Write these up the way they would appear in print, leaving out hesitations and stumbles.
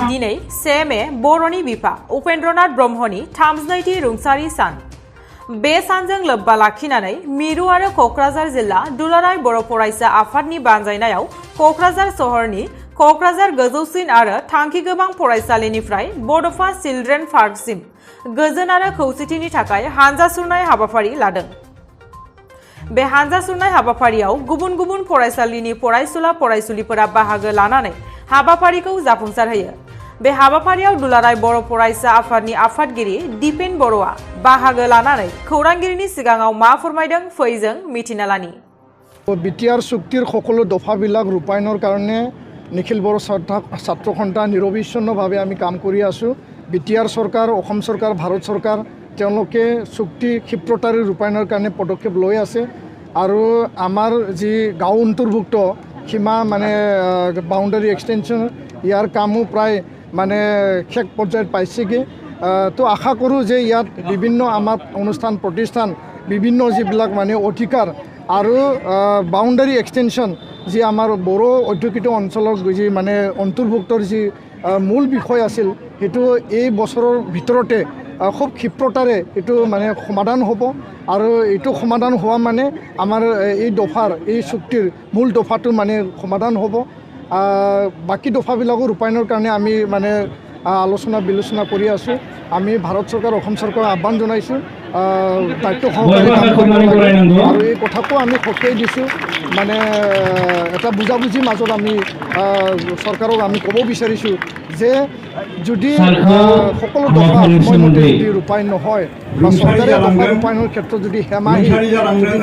दिनै 1 मे बर'नि बिफा उपेन्द्रनाथ ब्रह्मनि 32थि रुंसारि सान। बे सानजों लोब्बा लाखिनानै मिरु आरो क'क्राझार जिल्ला दुलाराय बर' फरायसा आफादनि बानजायनायाव क'क्राझार सहरनि क'क्राझार गोजौसिन आरो थांखि गोबां फरायसालिनिफ्राय बड'फा चिल्ड्रेन पार्कसिम गोजोन आरो खौसेथिनि थाखाय हानजा सुरनाय हाबाफारि लादों। बे हानजा सुरनाय हाबाफारियाव गुबुन गुबुन फरायसालिनि फरायसुला फरायसुलिफोरा बाहागो लानानै हाबाफारिखौ जाफुंसारहोयो। बे हाबाफारियाव दुलाराय बर' फरायसा आफादनि आफादगिरि दिपेन बर'आ बाहागो लानानै खौरांगिरिनि सिगाङाव मा फोरमायदों फैजों मिथिना लानि। বিটিআর চুক্তিৰ সকলো দফাবিলাক ৰূপায়ণৰ কাৰণে নিখিল বড়ো ছাত্ৰ সন্থা নিৰবিচ্ছিন্নভাৱে আমি কাম কৰি আছোঁ। বিটিআৰ চৰকাৰ, অসম চৰকাৰ, ভাৰত চৰকাৰ তেওঁলোকে চুক্তি ক্ষিপ্ৰতাৰে ৰূপায়ণৰ কাৰণে পদক্ষেপ লৈ আছে আৰু আমাৰ যি গাঁও অন্তৰ্ভুক্ত সীমা মানে বাউণ্ডাৰী এক্সটেনশ্যন ইয়াৰ কামো প্ৰায় মানে শেষ পৰ্যায়ত পাইছেগৈ। তো আশা কৰোঁ যে ইয়াত বিভিন্ন আমাৰ অনুষ্ঠান প্ৰতিষ্ঠান বিভিন্ন যিবিলাক মানে অধিকাৰ আৰু বাউণ্ডাৰী এক্সটেনশ্যন যি আমাৰ বড়ো অধ্যুষিত অঞ্চলৰ যি মানে অন্তৰ্ভুক্তৰ যি মূল বিষয় আছিল সেইটো এই বছৰৰ ভিতৰতে খুব ক্ষিপ্ৰতাৰে এইটো মানে সমাধান হ'ব আৰু এইটো সমাধান হোৱা মানে আমাৰ এই দফাৰ এই চুক্তিৰ মূল দফাটো মানে সমাধান হ'ব। বাকী দফাবিলাকো ৰূপায়ণৰ কাৰণে আমি মানে আলোচনা বিলোচনা কৰি আছোঁ। আমি ভাৰত চৰকাৰ, অসম চৰকাৰক আহ্বান জনাইছোঁ দায়িত্ব সহকাৰে কাম কৰিব লাগে আৰু এই কথাকো আমি সকীয়াই দিছোঁ। মানে এটা বুজাবুজিৰ মাজত আমি চৰকাৰক আমি ক'ব বিচাৰিছোঁ যে যদি সকলো দফা সময়মতে যদি ৰূপায়ণ নহয় বা চৰকাৰে দফা ৰূপায়ণৰ ক্ষেত্ৰত যদি হেমাহি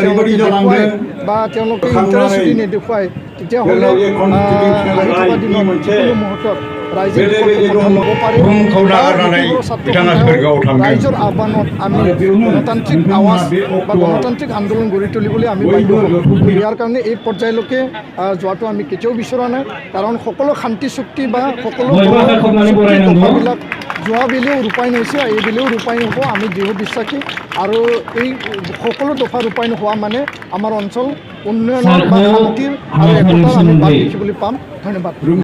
তেওঁলোকে দেখুৱায় বা তেওঁলোকে ইণ্টাৰেষ্ট যদি নেদেখুৱায় তেতিয়াহ'লে আহি থকা দিনত যিকোনো মুহূৰ্তত ৰাইজে ল'ব পাৰে। ৰাইজৰ আহ্বানত আমি গণতান্ত্ৰিক আৱাজ বা গণতান্ত্ৰিক আন্দোলন গঢ়ি তুলিবলৈ আমি বাধ্য হ'ম। ইয়াৰ কাৰণে এই পৰ্যায়লৈকে যোৱাটো আমি কেতিয়াও বিচৰা নাই, কাৰণ সকলো শান্তি চুক্তি বা সকলো দফাবিলাক যোৱা বেলেও ৰূপায়ণ হৈছে, এই বেলেও ৰূপায়ণ হ'ব। আমি দৃঢ় বিশ্বাসী আৰু এই সকলো দফা ৰূপায়ণ হোৱা মানে আমাৰ অঞ্চল উন্নয়নৰ বা শান্তিৰ আৰু একতাৰ আমি বাট দেখিবলৈ পাম। ধন্যবাদ।